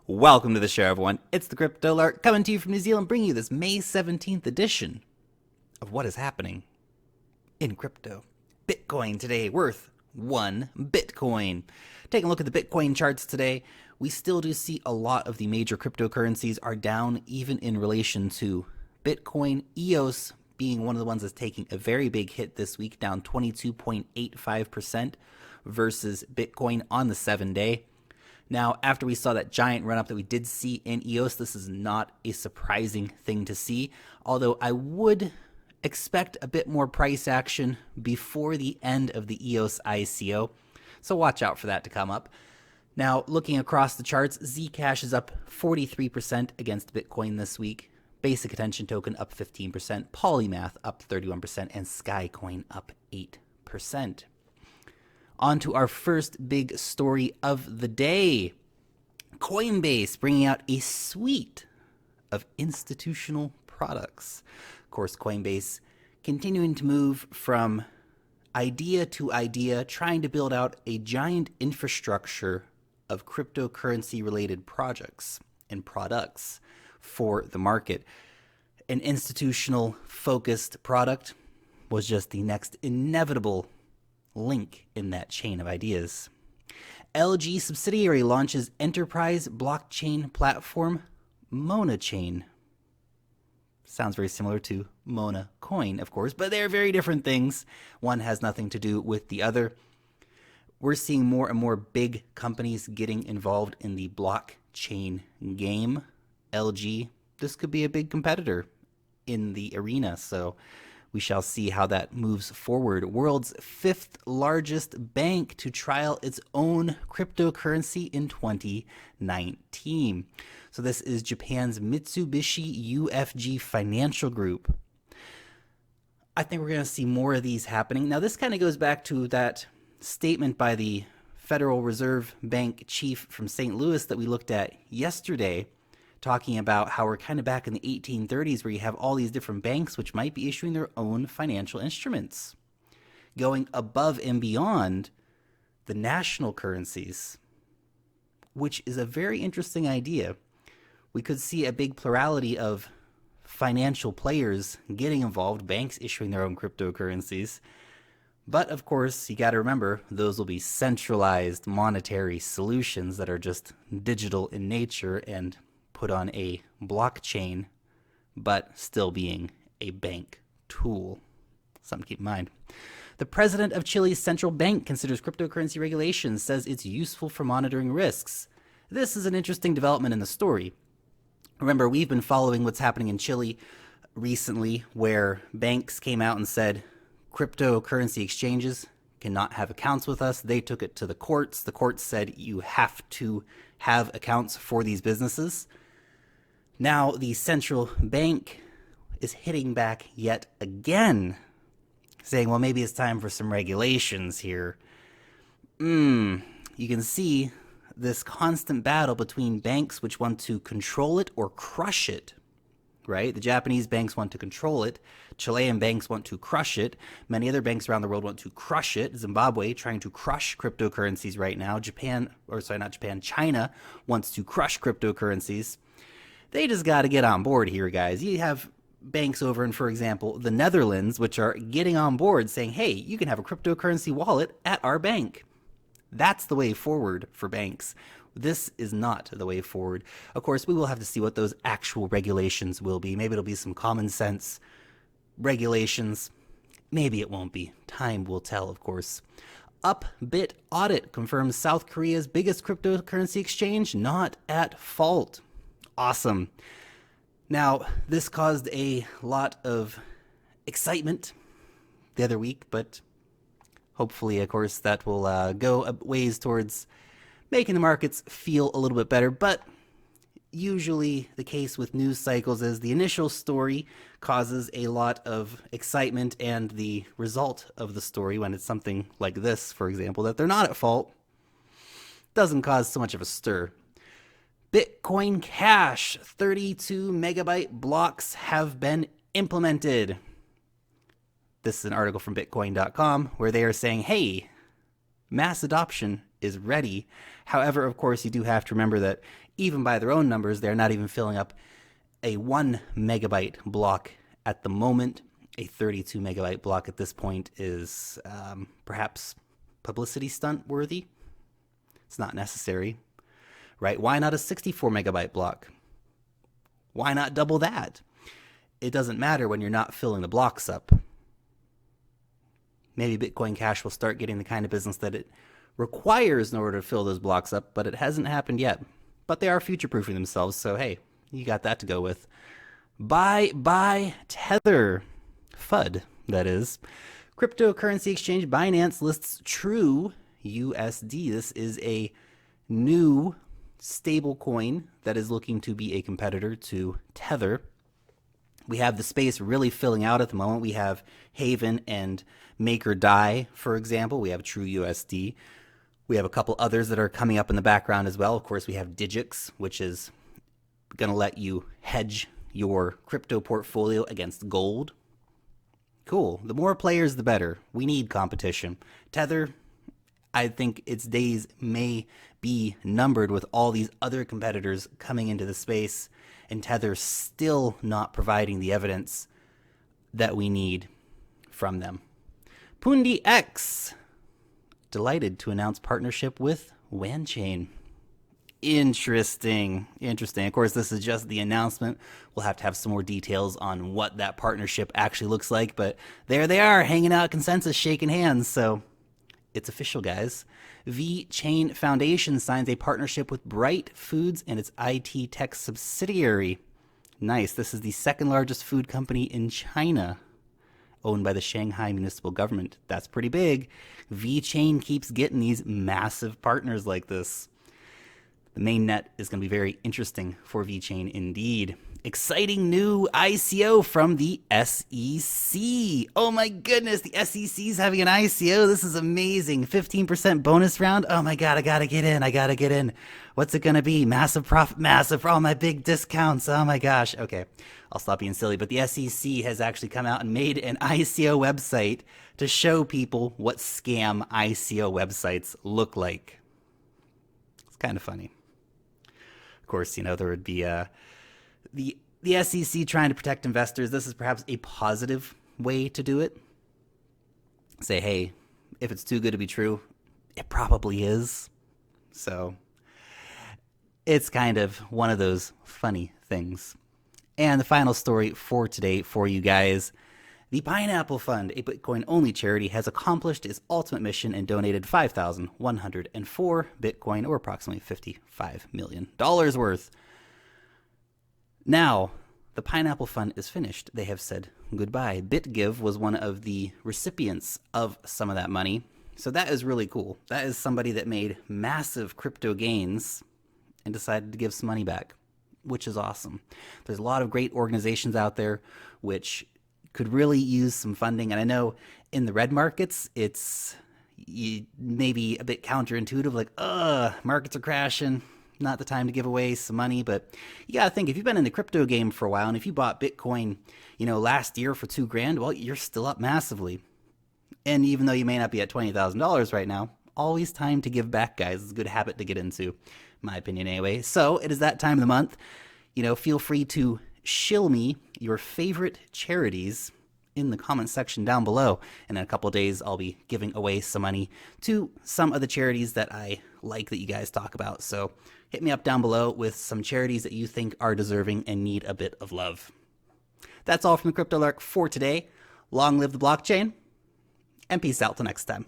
Welcome to the show, everyone. It's the Crypto Alert coming to you from New Zealand, bringing you this May 17th edition of what is happening in crypto. Bitcoin today worth 1 Bitcoin. Taking a look at the Bitcoin charts today, we still do see a lot of the major cryptocurrencies are down, even in relation to Bitcoin. EOS being one of the ones that's taking a very big hit this week, down 22.85% versus Bitcoin on the 7-day. Now, after we saw that giant run-up that we did see in EOS, this is not a surprising thing to see, although I would expect a bit more price action before the end of the EOS ICO, so watch out for that to come up. Now, looking across the charts, Zcash is up 43% against Bitcoin this week, Basic Attention Token up 15%, Polymath up 31%, and Skycoin up 8%. On to our first big story of the day. Coinbase bringing out a suite of institutional products. Of course, Coinbase continuing to move from idea to idea, trying to build out a giant infrastructure of cryptocurrency-related projects and products for the market. An institutional-focused product was just the next inevitable link in that chain of ideas. LG subsidiary launches enterprise blockchain platform Monachain. Sounds very similar to Monacoin, of course, but they're very different things. One has nothing to do with the other. We're seeing more and more big companies getting involved in the blockchain game. LG, this could be a big competitor in the arena, so we shall see how that moves forward. World's 5th largest bank to trial its own cryptocurrency in 2019. So this is Japan's Mitsubishi UFG Financial Group. I think we're going to see more of these happening. Now, this kind of goes back to that statement by the Federal Reserve Bank chief from St. Louis that we looked at yesterday, talking about how we're kind of back in the 1830s where you have all these different banks which might be issuing their own financial instruments, going above and beyond the national currencies, which is a very interesting idea. We could see a big plurality of financial players getting involved, banks issuing their own cryptocurrencies. But of course, you got to remember, those will be centralized monetary solutions that are just digital in nature and put on a blockchain, but still being a bank tool. Something to keep in mind. The president of Chile's Central Bank considers cryptocurrency regulations, says it's useful for monitoring risks. This is an interesting development in the story. Remember, we've been following what's happening in Chile recently, where banks came out and said cryptocurrency exchanges cannot have accounts with us. They took it to the courts. The courts said you have to have accounts for these businesses. Now the central bank is hitting back yet again, saying, well, maybe it's time for some regulations here. You can see this constant battle between banks which want to control it or crush it, right? The Japanese banks want to control it. Chilean banks want to crush it. Many other banks around the world want to crush it. Zimbabwe trying to crush cryptocurrencies right now. China wants to crush cryptocurrencies. They just got to get on board here, guys. You have banks over in, for example, the Netherlands, which are getting on board saying, hey, you can have a cryptocurrency wallet at our bank. That's the way forward for banks. This is not the way forward. Of course, we will have to see what those actual regulations will be. Maybe it'll be some common sense regulations. Maybe it won't be. Time will tell, of course. Upbit Audit confirms South Korea's biggest cryptocurrency exchange not at fault. Awesome. Now, this caused a lot of excitement the other week, but hopefully, of course, that will go a ways towards making the markets feel a little bit better. But usually the case with news cycles is the initial story causes a lot of excitement, and the result of the story, when it's something like this, for example, that they're not at fault, doesn't cause so much of a stir. Bitcoin Cash 32 megabyte blocks have been implemented. This is an article from Bitcoin.com where they are saying, hey, mass adoption is ready. However, of course, you do have to remember that even by their own numbers, they're not even filling up a 1 megabyte block at the moment. A 32 megabyte block at this point is perhaps publicity stunt worthy. It's not necessary, right? Why not a 64 megabyte block? Why not double that? It doesn't matter when you're not filling the blocks up. Maybe Bitcoin Cash will start getting the kind of business that it requires in order to fill those blocks up, but it hasn't happened yet. But they are future-proofing themselves, so hey, you got that to go with. Buy Tether. FUD, that is. Cryptocurrency exchange Binance lists True USD. This is a new stable coin that is looking to be a competitor to Tether. We have the space really filling out at the moment. We have Haven and MakerDAI, for example. We have True USD. We have a couple others that are coming up in the background as well. Of course, we have Digix, which is going to let you hedge your crypto portfolio against gold. Cool. The more players, the better. We need competition. Tether, I think its days may be numbered with all these other competitors coming into the space, and Tether still not providing the evidence that we need from them. Pundi X, delighted to announce partnership with Monachain. Interesting. Of course, this is just the announcement. We'll have to have some more details on what that partnership actually looks like, but there they are, hanging out consensus, shaking hands, so it's official, guys. Vechain Foundation signs a partnership with Bright Foods and its IT tech subsidiary. Nice. This is the second largest food company in China, owned by the Shanghai municipal government. That's pretty big. Vechain keeps getting these massive partners like this. The mainnet is going to be very interesting for Vechain indeed. Exciting new ICO from the SEC. Oh my goodness, the SEC is having an ICO. This is amazing. 15% bonus round. Oh my God, I gotta get in. What's it gonna be? Massive profit, massive for all my big discounts. Oh my gosh. Okay, I'll stop being silly. But the SEC has actually come out and made an ICO website to show people what scam ICO websites look like. It's kind of funny. Of course, there would be the SEC trying to protect investors. This is perhaps a positive way to do it. Say, hey, if it's too good to be true, it probably is. So it's kind of one of those funny things. And the final story for today for you guys. The Pineapple Fund, a Bitcoin-only charity, has accomplished its ultimate mission and donated 5,104 Bitcoin, or approximately $55 million worth. Now, the Pineapple Fund is finished. They have said goodbye. BitGive was one of the recipients of some of that money, so that is really cool. That is somebody that made massive crypto gains and decided to give some money back, which is awesome. There's a lot of great organizations out there which could really use some funding. And I know in the red markets, it's maybe a bit counterintuitive, like, markets are crashing, not the time to give away some money. But you got to think, if you've been in the crypto game for a while, and if you bought Bitcoin, last year for $2,000, well, you're still up massively. And even though you may not be at $20,000 right now, always time to give back, guys. It's a good habit to get into, in my opinion anyway. So it is that time of the month. Feel free to shill me your favorite charities in the comment section down below. And in a couple of days, I'll be giving away some money to some of the charities that I like that you guys talk about. So hit me up down below with some charities that you think are deserving and need a bit of love. That's all from the Crypto Lark for today. Long live the blockchain, and peace out till next time.